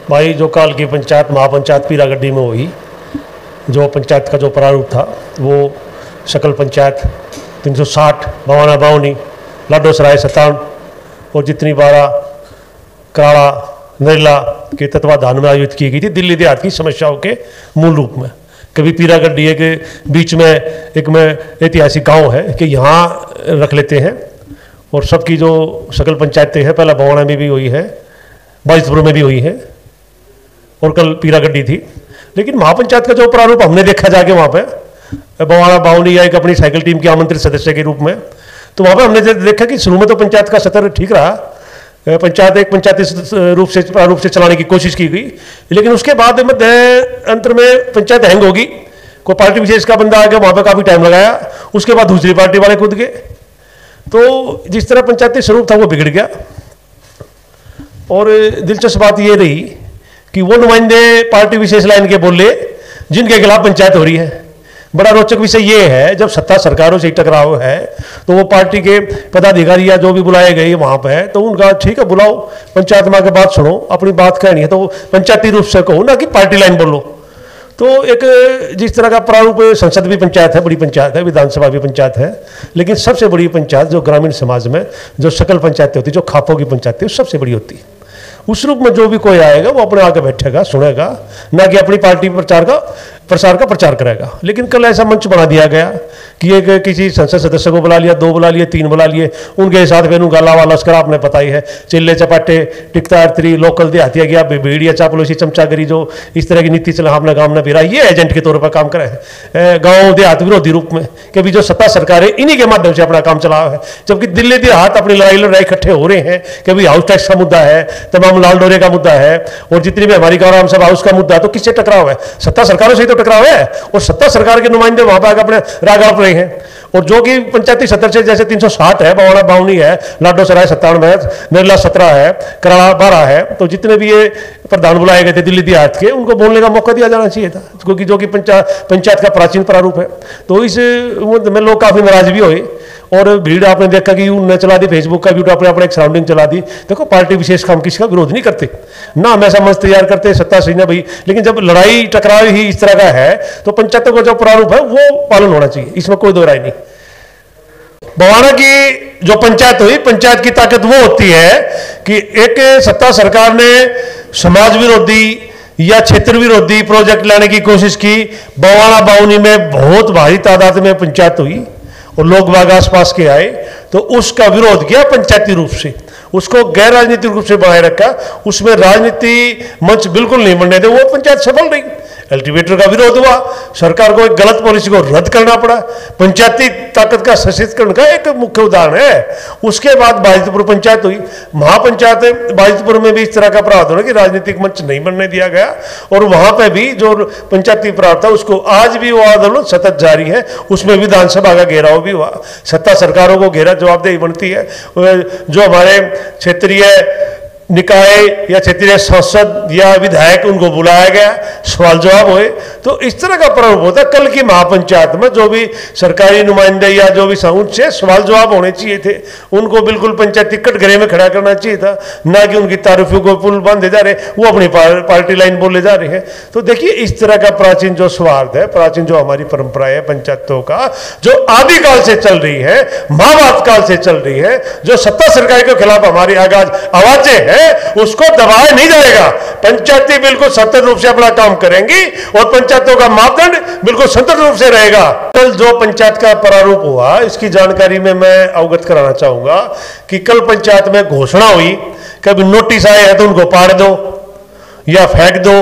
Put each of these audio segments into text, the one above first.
भाई जो काल की पंचायत महापंचायत पीरागड्डी में हुई, जो पंचायत का जो प्रारूप था वो शकल पंचायत 360, भवाना बावनी, लाडो सराय 57 और जितनी 12 कराड़ा नरेला के तत्वाधान में आयोजित की गई थी दिल्ली देहात की समस्याओं के मूल रूप में। कभी पीरागड्डी के बीच में एक में ऐतिहासिक गांव है कि यहाँ रख लेते हैं, और सबकी जो शकल पंचायतें हैं पहला भवाना में भी हुई है, बाजितपुर में भी हुई है और कल पीरागड्डी थी। लेकिन महापंचायत का जो प्रारूप हमने देखा जाके वहाँ पे भवाना बावनी या एक अपनी साइकिल टीम के आमंत्रित सदस्य के रूप में, तो वहाँ पे हमने देखा कि शुरू में तो पंचायत का सत्र ठीक रहा, पंचायत एक पंचायती रूप से प्रारूप से चलाने की कोशिश की गई, लेकिन उसके बाद मध्य अंतर में पंचायत हैंग होगी, कोई पार्टी विशेष का बंदा आ गया, वहाँ पर काफ़ी टाइम लगाया, उसके बाद दूसरी पार्टी वाले कूद गए, तो जिस तरह पंचायती स्वरूप था वो बिगड़ गया। और दिलचस्प बात ये रही कि वो नुमाइंदे पार्टी विशेष लाइन के बोले जिनके खिलाफ पंचायत हो रही है। बड़ा रोचक विषय ये है, जब सत्ता सरकारों से टकराव है तो वो पार्टी के पदाधिकारी या जो भी बुलाए गए वहाँ पे, तो उनका ठीक है बुलाओ, पंचायत में आके बात सुनो, अपनी बात कहनी है तो पंचायती रूप से कहो ना कि पार्टी लाइन बोलो। तो एक जिस तरह का प्रारूप, संसद भी पंचायत है, बड़ी पंचायत है, विधानसभा भी पंचायत है, लेकिन सबसे बड़ी पंचायत जो ग्रामीण समाज में जो शकल पंचायतें होती, जो खापों की पंचायतें, सबसे बड़ी होती है। उस रूप में जो भी कोई आएगा वो अपने आके बैठेगा, सुनेगा, ना कि अपनी पार्टी प्रसार का प्रचार करेगा। लेकिन कल ऐसा मंच बना दिया गया कि एक किसी संसद सदस्य को बुला लिया, 2 बुला लिए, 3 बुला लिए, उनके साथ फिर उनका लावा लश्कर आपने पता ही है, चिल्ले चपाटे, टिकता अर्थरी, लोकल देहातिया गया, भीड़िया चापलोसी, चमचागरी, जो इस तरह की नीति चला अपना गाँव में फिरा, ये एजेंट के तौर पर काम करे है गाँव देहात विरोधी रूप में, कि अभी जो सत्ता सरकार है इन्हीं के माध्यम से अपना काम चला है। जबकि दिल्ली देहात अपनी लड़ाई इकट्ठे हो रहे हैं कि अभी हाउस टैक्स का मुद्दा है, तमाम लाल डोरे का मुद्दा है, और जितनी भी हमारी गौराम सभा उसका मुद्दा है, तो किससे टकराव है? सत्ता सरकारों से ही तो टकराव है, और सत्ता सरकार के नुमाइंदे वहां पर आकर अपने राग अड़प रहे हैं। और जो कि पंचायती सत्र से जैसे 360 है, भवाना बावनी है, लाडो सराय 57 है, नरेला 17 है, कराड़ा 12 है, तो जितने भी ये प्रधान बुलाए गए थे दिल्ली देहात के, उनको बोलने का मौका दिया जाना चाहिए था, क्योंकि जो कि पंचायत का प्राचीन प्रारूप है। तो इस में लोग काफी नाराज भी हुए, और भीड़ आपने देखा कि उन्होंने चला दी, फेसबुक का वीडियो अपने एक सराउंडिंग चला दी। देखो पार्टी विशेष का हम किसी का विरोध नहीं करते ना, हम ऐसा मंच तैयार करते सत्ता से ना भाई, लेकिन जब लड़ाई टकराव ही इस तरह का है तो पंचायतों का जो प्रारूप है वो पालन होना चाहिए, इसमें कोई दो राय नहीं। भवाना की जो पंचायत हुई, पंचायत की ताकत वो होती है कि एक सत्ता सरकार ने समाज विरोधी या क्षेत्र विरोधी प्रोजेक्ट लाने की कोशिश की, भवाना बावनी में बहुत भारी तादाद में पंचायत हुई और लोग बाग आसपास के आए, तो उसका विरोध किया पंचायती रूप से, उसको गैर राजनीतिक रूप से बनाए रखा, उसमें राजनीति मंच बिल्कुल नहीं बनने दे, वो पंचायत सफल रही। अल्टीमेटर का विरोध हुआ, सरकार को एक गलत पॉलिसी को रद्द करना पड़ा, पंचायती ताकत का सशक्तिकरण का एक मुख्य उदाहरण है। उसके बाद बाजितपुर पंचायत हुई, महापंचायत बाजितपुर में भी इस तरह का प्रावधान है कि राजनीतिक मंच नहीं बनने दिया गया, और वहां पे भी जो पंचायती प्रावधान था उसको आज भी वो आंदोलन सतत जारी है, उसमें विधानसभा का घेराव भी हुआ, सत्ता सरकारों को घेरा जवाबदेही बनती है। जो हमारे क्षेत्रीय निकाय या क्षेत्रीय सांसद या विधायक उनको बुलाया गया, सवाल जवाब हुए, तो इस तरह का प्रारूप होता है। कल की महापंचायत में जो भी सरकारी नुमाइंदे या जो भी उनसे सवाल जवाब होने चाहिए थे, उनको बिल्कुल पंचायती कटघरे में खड़ा करना चाहिए था, ना कि उनकी तारीफों को पुल बांधे जा रहे, वो अपनी पार्टी लाइन बोले जा रहे हैं। तो देखिए इस तरह का प्राचीन जो स्वार्थ है, प्राचीन जो हमारी परंपरा है पंचायतों का, जो आदिकाल से चल रही है, महाभारत काल से चल रही है, जो सत्ता सरकार के खिलाफ हमारी आवाजें हैं, उसको दबाया नहीं जाएगा। पंचायती बिल्कुल स्वतंत्र रूप से अपना काम करेंगी और पंचायतों का मापदंड बिल्कुल स्वतंत्र रूप से रहेगा। कल जो पंचायत का प्रारूप हुआ, इसकी जानकारी में मैं अवगत कराना चाहूंगा कि कल पंचायत में घोषणा हुई, कभी नोटिस आए हैं तो उनको पाड़ दो या फेंक दो,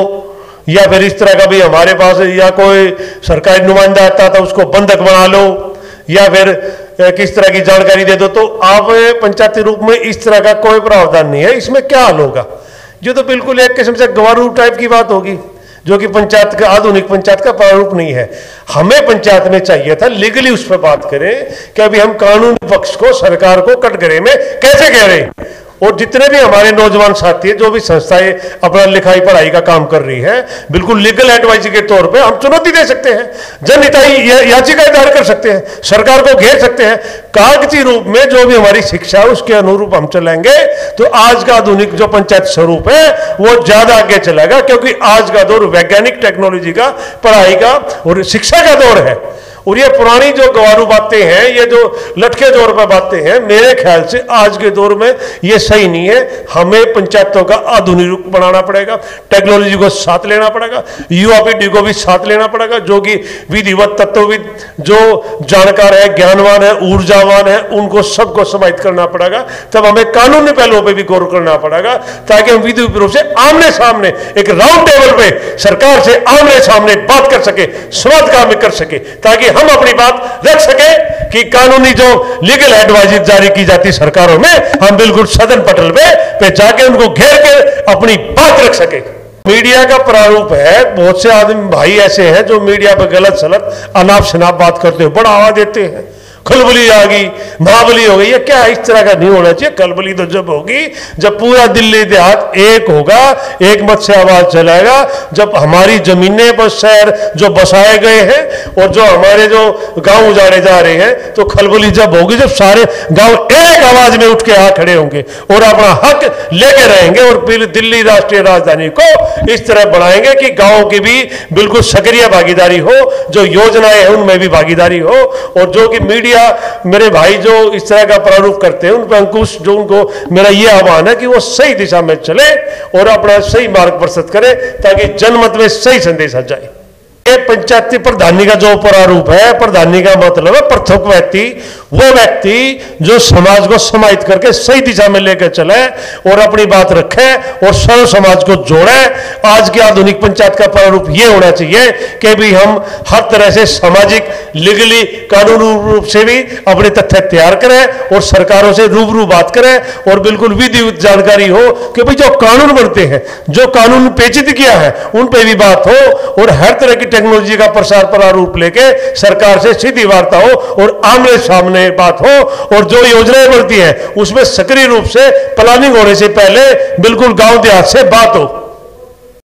या फिर इस तरह का भी हमारे पास या कोई सरकारी नुमाइंदा आता था उसको बंधक बना लो, या फिर किस तरह की जानकारी दे दो। तो आप पंचायती रूप में इस तरह का कोई प्रावधान नहीं है, इसमें क्या हल होगा? जो तो बिल्कुल एक किस्म से गवारू टाइप की बात होगी, जो कि पंचायत का आधुनिक पंचायत का प्रारूप नहीं है। हमें पंचायत में चाहिए था लीगली उस पर बात करें कि अभी हम कानूनी पक्ष को, सरकार को कटघरे में कैसे कह रहे हैं, और जितने भी हमारे नौजवान साथी हैं, जो भी संस्थाएं अपना लिखाई पढ़ाई का काम कर रही है, बिल्कुल लीगल एडवाइस के तौर पे हम चुनौती दे सकते हैं, जनहिताई याचिका दायर कर सकते हैं, सरकार को घेर सकते हैं। कागजी रूप में जो भी हमारी शिक्षा है उसके अनुरूप हम चलेंगे तो आज का आधुनिक जो पंचायत स्वरूप है वो ज्यादा आगे चलेगा, क्योंकि आज का दौर वैज्ञानिक टेक्नोलॉजी का, पढ़ाई का और शिक्षा का दौर है। और ये पुरानी जो गवारू बातें हैं, ये जो लटके दौर पर बातें हैं, मेरे ख्याल से आज के दौर में ये सही नहीं है। हमें पंचायतों का आधुनिक रूप बनाना पड़ेगा, टेक्नोलॉजी को साथ लेना पड़ेगा, युवा पीढ़ी को भी साथ लेना पड़ेगा, जो कि विधिवत तत्वविद, जो जानकार है, ज्ञानवान है, ऊर्जावान है, उनको सबको समाहित करना पड़ेगा। तब हमें कानूनी पहलुओं पर भी गौर करना पड़ेगा, ताकि हम विधिवत रूप से आमने सामने एक राउंड टेबल पे सरकार से आमने सामने बात कर सके, संवाद काम कर सके, ताकि हम अपनी बात रख सके कि कानूनी जो लीगल एडवाइस जारी की जाती सरकारों में, हम बिल्कुल सदन पटल पे जाके उनको घेर के अपनी बात रख सके। मीडिया का प्रारूप है, बहुत से आदमी भाई ऐसे हैं जो मीडिया पर गलत सलत अनाप शनाप बात करते हैं, बढ़ावा देते हैं, खलबली आ गई, महाबली हो गई, ये क्या इस तरह का नहीं होना चाहिए। खलबली तो जब होगी जब पूरा दिल्ली देहात एक होगा, एक मत से आवाज चलाएगा, जब हमारी जमीनें पर शहर जो बसाए गए हैं और जो हमारे जो गांव उजाड़े जा रहे हैं, तो खलबली जब होगी जब सारे गांव एक आवाज में उठ के आ खड़े होंगे और अपना हक लेके रहेंगे और फिर दिल्ली राष्ट्रीय राजधानी को इस तरह बनाएंगे कि गांव की भी बिल्कुल सक्रिय भागीदारी हो, जो योजनाएं हैं उनमें भी भागीदारी हो, और जो कि मीडिया मेरे भाई जो इस तरह का प्रारूप करते हैं उन पर अंकुश, जो उनको मेरा यह आह्वान है कि वो सही दिशा में चले और अपना सही मार्ग प्रस्तुत करें, ताकि जनमत में सही संदेश आ जाए। पंचायती प्रधानी का जो प्रारूप है, प्रधानी का मतलब है प्रथम व्यक्ति, वो व्यक्ति जो समाज को समाहित करके सही दिशा में लेकर चले और अपनी बात रखे और सर्व समाज को जोड़े। आज के आधुनिक पंचायत का प्रारूप ये होना चाहिए कि भी हम हर तरह से सामाजिक, लीगली, कानूनी रूप से भी अपने तथ्य तैयार करें और सरकारों से रूबरू बात करें और बिल्कुल विधिवत जानकारी हो कि भाई जो कानून बनते हैं, जो कानून पेचित किया है, उन पर भी बात हो और हर तरह की टेक्नोलॉजी का प्रसार प्रारूप लेके सरकार से सीधी वार्ता हो और आमने सामने बात हो, और जो योजनाएं बनती हैं उसमें सक्रिय रूप से प्लानिंग होने से पहले बिल्कुल गांव देहात से बात हो।